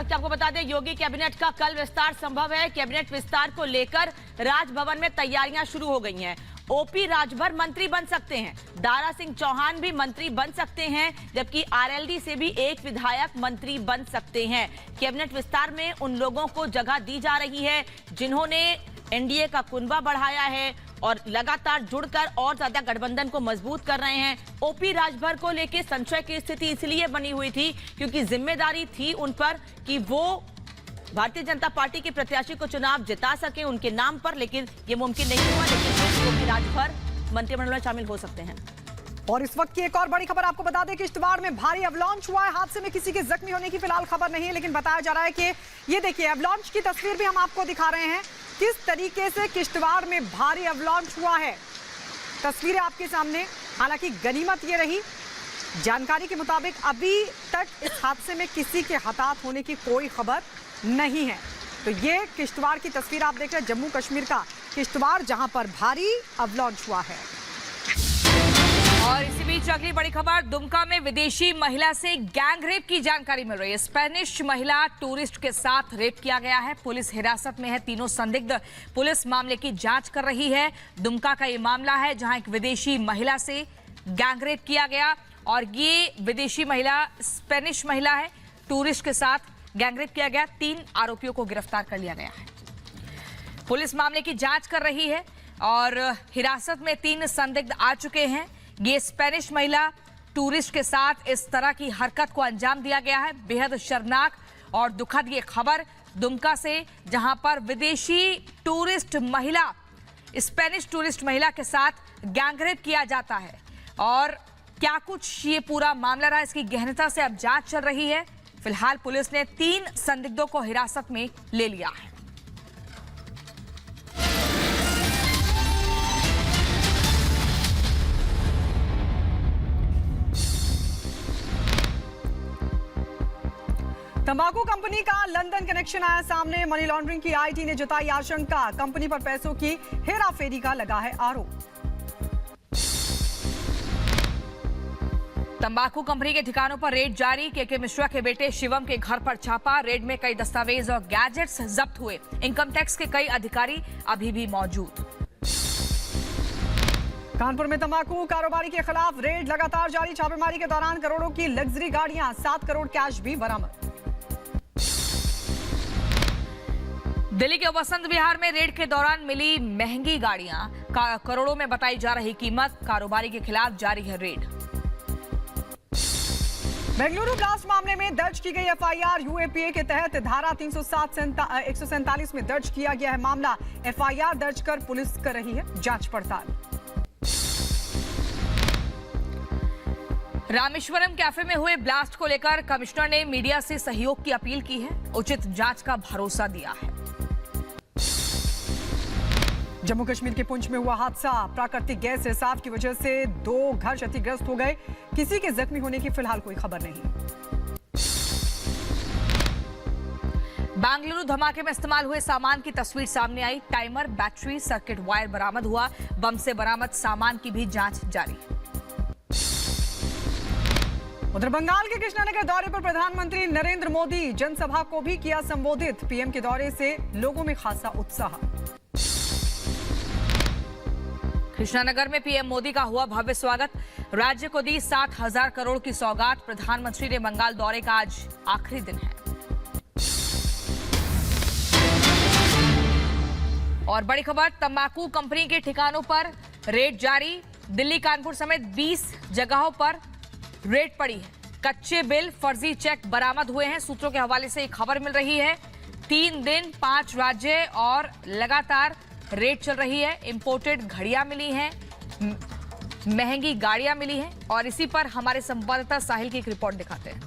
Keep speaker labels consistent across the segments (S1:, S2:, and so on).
S1: वक्त आपको बता दें, योगी कैबिनेट का कल विस्तार संभव है। कैबिनेट विस्तार को लेकर राजभवन में तैयारियां शुरू हो गई हैं। ओपी राजभर मंत्री बन सकते हैं, दारा सिंह चौहान भी मंत्री बन सकते हैं, जबकि आरएलडी से भी एक विधायक मंत्री बन सकते हैं। कैबिनेट विस्तार में उन लोगों को जगह दी जा रही है जिन्होंने एनडीए का कुनबा बढ़ाया है और लगातार जुड़कर और ज्यादा गठबंधन को मजबूत कर रहे हैं। ओपी राजभर को लेकर संशय की स्थिति इसलिए बनी हुई थी क्योंकि जिम्मेदारी थी उन पर कि वो भारतीय जनता पार्टी के प्रत्याशी को चुनाव जिता सके उनके नाम पर, लेकिन ये मुमकिन नहीं हुआ। लेकिन फिर ओपी राजभर मंत्रिमंडल में शामिल हो सकते हैं।
S2: और इस वक्त की एक और बड़ी खबर आपको बता दें कि किश्तवाड़ में भारी अवलॉन्च हुआ है। हादसे में किसी के जख्मी होने की फिलहाल खबर नहीं है, लेकिन बताया जा रहा है कि ये देखिए अवलॉन्च की तस्वीर भी हम आपको दिखा रहे हैं किस तरीके से किश्तवाड़ में भारी अवलॉन्च हुआ है। तस्वीरें आपके सामने। हालांकि गनीमत ये रही, जानकारी के मुताबिक अभी तक इस हादसे में किसी के हताहत होने की कोई खबर नहीं है। तो ये किश्तवाड़ की तस्वीर आप देख रहे हैं, जम्मू कश्मीर का किश्तवाड़, जहां पर भारी अवलॉन्च हुआ है।
S3: और इसी बीच अगली बड़ी खबर, दुमका में विदेशी महिला से गैंग रेप की जानकारी मिल रही है। स्पेनिश महिला टूरिस्ट के साथ रेप किया गया है। पुलिस हिरासत में है तीनों संदिग्ध। पुलिस मामले की जांच कर रही है। दुमका का ये मामला है जहां एक विदेशी महिला से गैंग रेप किया गया और ये विदेशी महिला स्पेनिश महिला है। टूरिस्ट के साथ गैंग रेप किया गया। 3 आरोपियों को गिरफ्तार कर लिया गया है। पुलिस मामले की जांच कर रही है और हिरासत में 3 संदिग्ध आ चुके हैं। ये स्पेनिश महिला टूरिस्ट के साथ इस तरह की हरकत को अंजाम दिया गया है। बेहद शर्मनाक और दुखद ये खबर दुमका से, जहां पर विदेशी टूरिस्ट महिला स्पेनिश टूरिस्ट महिला के साथ गैंग रेप किया जाता है। और क्या कुछ ये पूरा मामला रहा, इसकी गहनता से अब जांच चल रही है। फिलहाल पुलिस ने 3 संदिग्धों को हिरासत में ले लिया है।
S2: तंबाकू कंपनी का लंदन कनेक्शन आया सामने। मनी लॉन्ड्रिंग की आईटी ने जताई आशंका। कंपनी पर पैसों की हेराफेरी का लगा है आरोप।
S3: तंबाकू कंपनी के ठिकानों पर रेड जारी। केके मिश्रा के बेटे शिवम के घर पर छापा। रेड में कई दस्तावेज और गैजेट्स जब्त हुए। इनकम टैक्स के कई अधिकारी अभी भी मौजूद।
S2: कानपुर में तंबाकू कारोबारी के खिलाफ रेड लगातार जारी। छापेमारी के दौरान करोड़ों की लग्जरी गाड़ियां, 7 करोड़ कैश भी बरामद।
S3: दिल्ली के वसंत विहार में रेड के दौरान मिली महंगी गाड़ियां, करोड़ों में बताई जा रही कीमत। कारोबारी के खिलाफ जारी है रेड।
S2: बेंगलुरु ब्लास्ट मामले में दर्ज की गई एफआईआर। यूएपीए के तहत धारा 137 में दर्ज किया गया है मामला। एफआईआर दर्ज कर पुलिस कर रही है जांच पड़ताल।
S3: रामेश्वरम कैफे में हुए ब्लास्ट को लेकर कमिश्नर ने मीडिया से सहयोग की अपील की है। उचित जांच का भरोसा दिया है।
S2: जम्मू कश्मीर के पुंछ में हुआ हादसा। प्राकृतिक गैस रिसाव की वजह से 2 घर क्षतिग्रस्त हो गए। किसी के जख्मी होने की फिलहाल कोई खबर नहीं।
S3: बेंगलुरु धमाके में इस्तेमाल हुए सामान की तस्वीर सामने आई। टाइमर, बैटरी, सर्किट वायर बरामद हुआ। बम से बरामद सामान की भी जांच जारी।
S2: उधर बंगाल के कृष्णानगर दौरे पर प्रधानमंत्री नरेंद्र मोदी जनसभा को भी किया संबोधित। पीएम के दौरे से लोगों में खासा उत्साह।
S3: कृष्णानगर में पीएम मोदी का हुआ भव्य स्वागत। राज्य को दी 7,000 करोड़ की सौगात। प्रधानमंत्री के बंगाल दौरे का आज आखिरी दिन है। और बड़ी खबर, तंबाकू कंपनी के ठिकानों पर रेड जारी। दिल्ली, कानपुर समेत 20 जगहों पर रेड पड़ी है। कच्चे बिल, फर्जी चेक बरामद हुए हैं। सूत्रों के हवाले से एक खबर मिल रही है। 3 दिन 5 राज्य और लगातार रेड चल रही है। इंपोर्टेड घड़ियां मिली हैं, महंगी गाड़ियां मिली हैं और इसी पर हमारे संवाददाता साहिल की एक रिपोर्ट दिखाते हैं।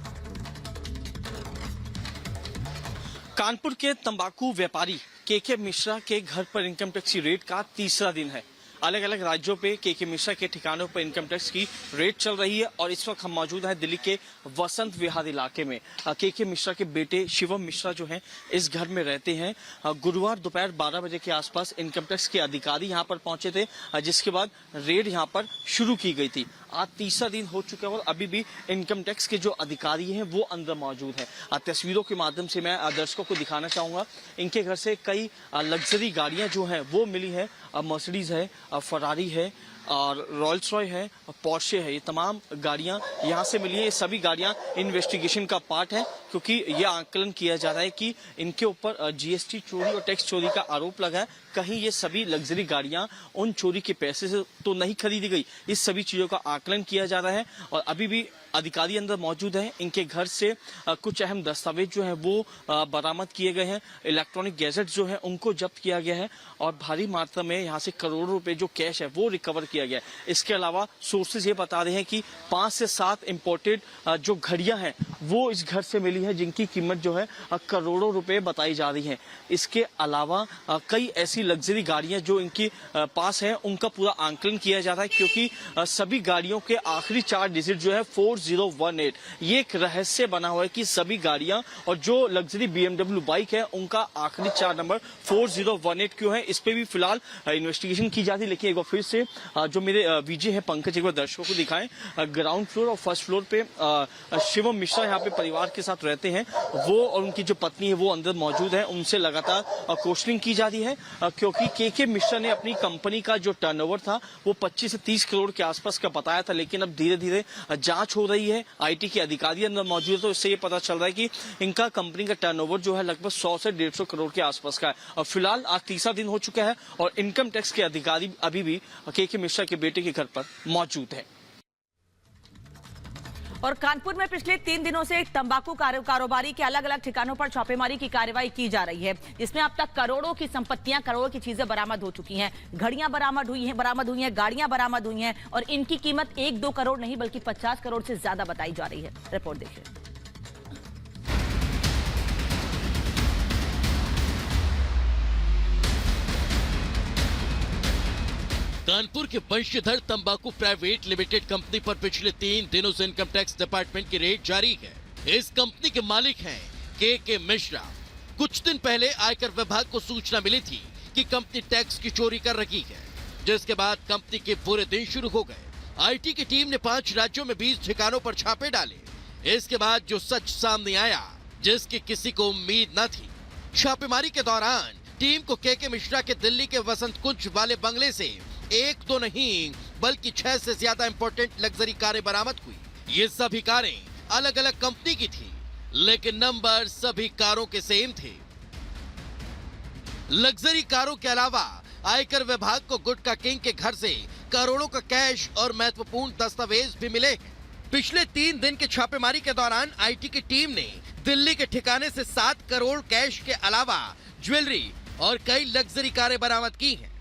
S4: कानपुर के तंबाकू व्यापारी केके मिश्रा के घर पर इनकम टैक्स की रेड का 3रा दिन है। अलग अलग राज्यों पे केके मिश्रा के ठिकानों पर इनकम टैक्स की रेड चल रही है और इस वक्त हम मौजूद हैं दिल्ली के वसंत विहार इलाके में। केके मिश्रा के बेटे शिवम मिश्रा जो हैं इस घर में रहते हैं। गुरुवार दोपहर 12 बजे के आसपास इनकम टैक्स के अधिकारी यहां पर पहुंचे थे, जिसके बाद रेड यहां पर शुरू की गई थी। आज तीसरा दिन हो चुका है और अभी भी इनकम टैक्स के जो अधिकारी हैं वो अंदर मौजूद हैं। तस्वीरों के माध्यम से मैं दर्शकों को दिखाना चाहूँगा, इनके घर से कई लग्जरी गाड़ियाँ जो हैं वो मिली है। मर्सिडीज है, फरारी है और रॉल्स रॉय है, पोर्शे है, ये तमाम गाड़ियां यहाँ से मिली है। ये सभी गाड़ियां इन्वेस्टिगेशन का पार्ट है, क्योंकि यह आकलन किया जा रहा है कि इनके ऊपर जीएसटी चोरी और टैक्स चोरी का आरोप लगा है। कहीं ये सभी लग्जरी गाड़ियां उन चोरी के पैसे से तो नहीं खरीदी गई, इस सभी चीजों का आकलन किया जा रहा है। और अभी भी अधिकारी अंदर मौजूद हैं। इनके घर से कुछ अहम दस्तावेज जो है वो बरामद किए गए हैं। इलेक्ट्रॉनिक गैजेट जो है उनको जब्त किया गया है और भारी मात्रा में यहाँ से करोड़ों रुपए जो कैश है वो रिकवर किया गया है। इसके अलावा सोर्सेज ये बता रहे हैं कि 5 से 7 इंपोर्टेड जो घड़ियां हैं वो इस घर से मिली है, जिनकी कीमत जो है करोड़ों रुपए बताई जा रही है। इसके अलावा कई ऐसी लग्जरी गाड़ियां जो इनके पास है उनका पूरा आंकलन किया जा रहा है, क्योंकि सभी गाड़ियों के आखिरी 4 डिजिट जो है 4018, ये एक रहस्य बना हुआ है कि सभी गाड़ियां और जो लग्जरी BMW बाइक है उनका आखिरी 4 नंबर 4018 क्यों है, इस पे भी फिलहाल इन्वेस्टिगेशन की जाती है। लेकिन एक बार फिर से जो मेरे वीजे है पंकज, एक बार दर्शकों को दिखाएं। ग्राउंड फ्लोर और फर्स्ट फ्लोर पे शिवम मिश्रा यहाँ पे परिवार के साथ रहते हैं, वो और उनकी जो पत्नी है वो अंदर मौजूद है। उनसे लगातार क्वेश्चनिंग की जा रही है, क्योंकि के मिश्रा ने अपनी कंपनी का जो टर्नओवर था वो 25 से 30 करोड़ के आसपास का बताया था। लेकिन अब धीरे धीरे जांच हो रही है, आईटी के अधिकारी अंदर मौजूद है, तो इससे ये पता चल रहा है कि इनका कंपनी का टर्नओवर जो है लगभग 100 से 150 करोड़ के आसपास का है। और फिलहाल आज तीसरा दिन हो चुका है और इनकम टैक्स के अधिकारी अभी भी के मिश्रा के बेटे के घर पर मौजूद है।
S1: और कानपुर में पिछले 3 दिनों से तंबाकू कारोबारी के अलग अलग ठिकानों पर छापेमारी की कार्रवाई की जा रही है, जिसमें अब तक करोड़ों की संपत्तियां, करोड़ों की चीजें बरामद हो चुकी हैं। घड़ियां बरामद हुई हैं, गाड़ियां बरामद हुई हैं और इनकी कीमत 1-2 करोड़ नहीं बल्कि 50 करोड़ से ज्यादा बताई जा रही है। रिपोर्ट देखिए।
S5: कानपुर के वंशीधर तंबाकू प्राइवेट लिमिटेड कंपनी पर पिछले 3 दिनों से इनकम टैक्स डिपार्टमेंट की रेड जारी है। इस कंपनी के मालिक हैं के मिश्रा। कुछ दिन पहले आयकर विभाग को सूचना मिली थी कि कंपनी टैक्स की चोरी कर रही है, जिसके बाद कंपनी के बुरे दिन शुरू हो गए। आईटी की टीम ने 5 राज्यों में 20 ठिकानों पर छापे डाले। इसके बाद जो सच सामने आया, जिसकी किसी को उम्मीद न थी। छापेमारी के दौरान टीम को के मिश्रा के दिल्ली के वसंत कुंज वाले बंगले से 1 नहीं बल्कि 6 से ज्यादा इंपोर्टेंट लग्जरी कारें बरामद हुई। ये सभी कारें अलग अलग कंपनी की थी, लेकिन नंबर सभी कारों के सेम थे। लग्जरी कारों के अलावा आयकर विभाग को गुटखा किंग के घर से करोड़ों का कैश और महत्वपूर्ण दस्तावेज भी मिले। पिछले 3 दिन के छापेमारी के दौरान आईटी की टीम ने दिल्ली के ठिकाने से 7 करोड़ कैश के अलावा ज्वेलरी और कई लग्जरी कारें बरामद की हैं।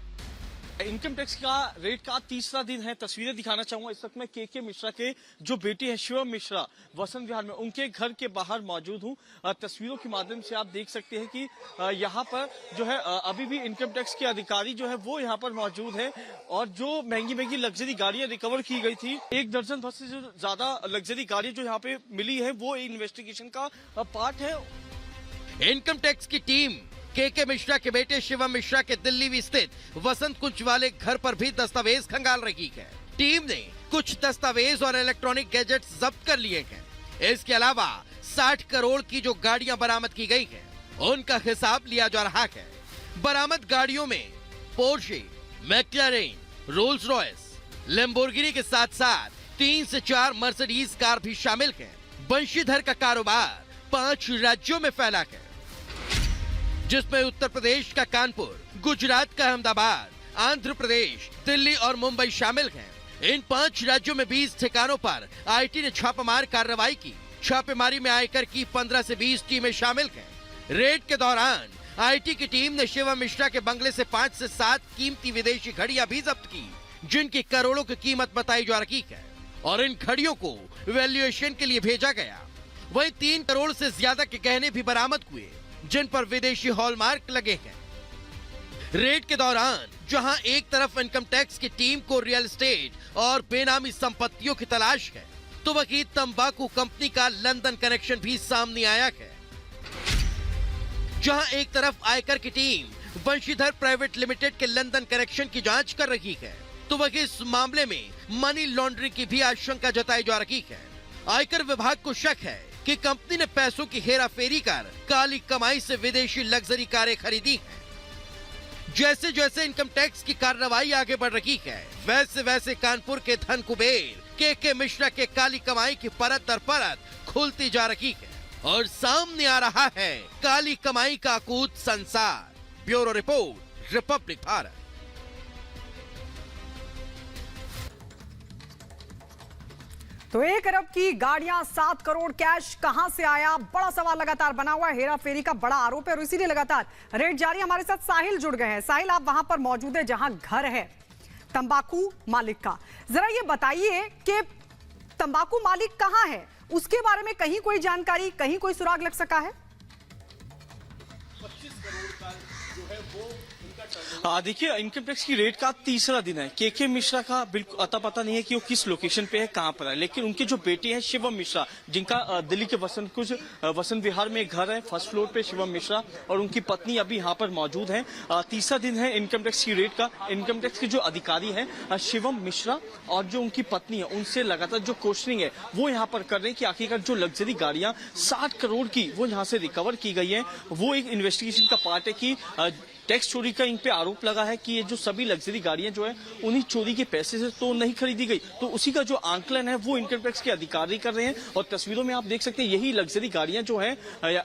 S4: इनकम टैक्स का रेट का तीसरा दिन है। तस्वीरें दिखाना चाहूंगा। इस वक्त मैं के मिश्रा के जो बेटे हैं शिवम मिश्रा वसंत विहार में उनके घर के बाहर मौजूद हूं। तस्वीरों के माध्यम से आप देख सकते हैं कि यहाँ पर जो है अभी भी इनकम टैक्स के अधिकारी जो है वो यहाँ पर मौजूद है और जो महंगी लग्जरी गाड़ियां रिकवर की गई थी, 1 दर्जन भर से जो ज्यादा लग्जरी गाड़ियां जो यहाँ पे मिली है वो इन्वेस्टिगेशन का पार्ट है।
S5: इनकम टैक्स की टीम के मिश्रा के बेटे शिवम मिश्रा के दिल्ली स्थित वसंत कुंज वाले घर पर भी दस्तावेज खंगाल रही है। टीम ने कुछ दस्तावेज और इलेक्ट्रॉनिक गैजेट्स जब्त कर लिए हैं। इसके अलावा 60 करोड़ की जो गाड़ियां बरामद की गई हैं, उनका हिसाब लिया जा रहा है। बरामद गाड़ियों में Porsche, McLaren, Rolls Royce, Lamborghini के साथ साथ 3 से 4 मर्सिडीज कार भी शामिल है। बंशीधर का कारोबार 5 राज्यों में फैला है, जिसमें उत्तर प्रदेश का कानपुर, गुजरात का अहमदाबाद, आंध्र प्रदेश, दिल्ली और मुंबई शामिल हैं। इन 5 राज्यों में 20 ठिकानों पर आईटी ने छापेमार कार्रवाई की। छापेमारी में आयकर की 15 से 20 टीमें शामिल हैं। रेड के दौरान आईटी की टीम ने शिवम मिश्रा के बंगले से 5 से 7 कीमती विदेशी घड़ियां भी जब्त की, जिनकी करोड़ों की कीमत बताई जा रही है और इन घड़ियों को वैल्यूएशन के लिए भेजा गया। वहीं 3 करोड़ से ज्यादा के गहने भी बरामद हुए, जिन पर विदेशी हॉलमार्क लगे हैं। रेड के दौरान जहां एक तरफ इनकम टैक्स की टीम को रियल एस्टेट और बेनामी संपत्तियों की तलाश है, तो वहीं तंबाकू कंपनी का लंदन कनेक्शन भी सामने आया है। जहां एक तरफ आयकर की टीम बंशीधर प्राइवेट लिमिटेड के लंदन कनेक्शन की जांच कर रही है, तो वही इस मामले में मनी लॉन्ड्रिंग की भी आशंका जताई जा रही है। आयकर विभाग को शक है कि कंपनी ने पैसों की हेराफेरी कर काली कमाई से विदेशी लग्जरी कारें खरीदी हैं। जैसे जैसे इनकम टैक्स की कार्रवाई आगे बढ़ रही है, वैसे वैसे कानपुर के धन कुबेर के मिश्रा के काली कमाई की परत दर परत खुलती जा रही है और सामने आ रहा है काली कमाई का अकूत संसार। Bureau report, Republic Bharat.
S2: तो 1 अरब की गाड़ियां, 7 करोड़ कैश कहां से आया, बड़ा सवाल लगातार बना हुआ है। हेरा फेरी का बड़ा आरोप है और इसीलिए लगातार रेड जारी। हमारे साथ साहिल जुड़ गए हैं। साहिल, आप वहां पर मौजूद है जहां घर है तंबाकू मालिक का। जरा ये बताइए कि तंबाकू मालिक कहां है, उसके बारे में कहीं कोई जानकारी, कहीं कोई सुराग लग सका है?
S4: देखिए, इनकम टैक्स की रेड का तीसरा दिन है। केके मिश्रा का बिल्कुल अता पता नहीं है कि वो किस लोकेशन पे है, कहां पर है, लेकिन उनके जो बेटे हैं शिवम मिश्रा, जिनका दिल्ली के वसंत विहार में एक घर है, फर्स्ट फ्लोर पे शिवम मिश्रा और उनकी पत्नी अभी यहाँ पर मौजूद है। तीसरा दिन है इनकम टैक्स की रेड का। इनकम टैक्स के जो अधिकारी हैं शिवम मिश्रा और जो उनकी पत्नी है, उनसे लगातार जो क्वेश्चनिंग है वो यहाँ पर कर रहे हैं कि आखिरकार जो लग्जरी गाड़ियां 60 करोड़ की वो यहाँ से रिकवर की गई है, वो एक इन्वेस्टिगेशन का पार्ट है कि टैक्स चोरी का इन पे आरोप लगा है कि ये जो सभी लग्जरी गाड़ियां जो है उन्हीं चोरी के पैसे से तो नहीं खरीदी गई। तो उसी का जो आंकलन है वो इनकम टैक्स के अधिकारी कर रहे हैं और तस्वीरों में आप देख सकते हैं यही लग्जरी गाड़ियां जो है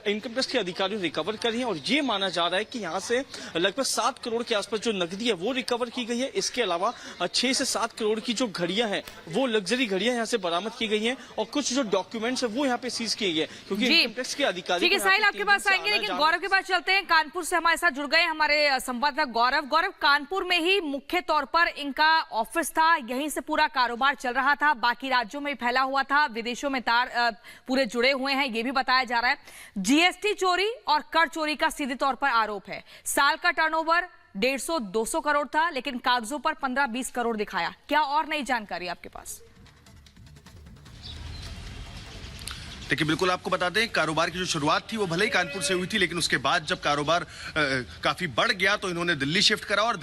S4: इनकम टैक्स के अधिकारी रिकवर कर रही हैं और ये माना जा रहा है कि यहाँ से लगभग 7 करोड़ के आसपास जो नकदी है वो रिकवर की गई है। इसके अलावा 6 से 7 करोड़ की जो घड़ियां हैं वो लग्जरी घड़ियां यहाँ से बरामद की गई हैं और कुछ जो डॉक्यूमेंट्स है वो यहाँ पे सीज किए गए क्योंकि इनकम टैक्स के अधिकारी।
S3: ठीक है साहिल, आपके पास आएंगे, लेकिन गौरव के पास चलते हैं। कानपुर से हमारे साथ जुड़ गए हमारे संवाददाता गौरव, कानपुर में ही मुख्य तौर पर इनका ऑफिस था, यहीं से पूरा कारोबार चल रहा था, बाकी राज्यों में फैला हुआ था, विदेशों में तार पूरे जुड़े हुए हैं, ये भी बताया जा रहा है। जीएसटी चोरी और कर चोरी का सीधे तौर पर आरोप है। साल का टर्नओवर 150-200 करोड़ था, लेकिन कागजों पर 15-20 करोड़ दिखाया। क्या और नई जानकारी आपके पास?
S6: देखिए, बिल्कुल आपको बता दें, कारोबार की जो शुरुआत थी वो भले ही कानपुर से हुई थी, लेकिन उसके बाद जब कारोबार काफी बढ़ गया तो इन्होंने दिल्ली शिफ्ट करा और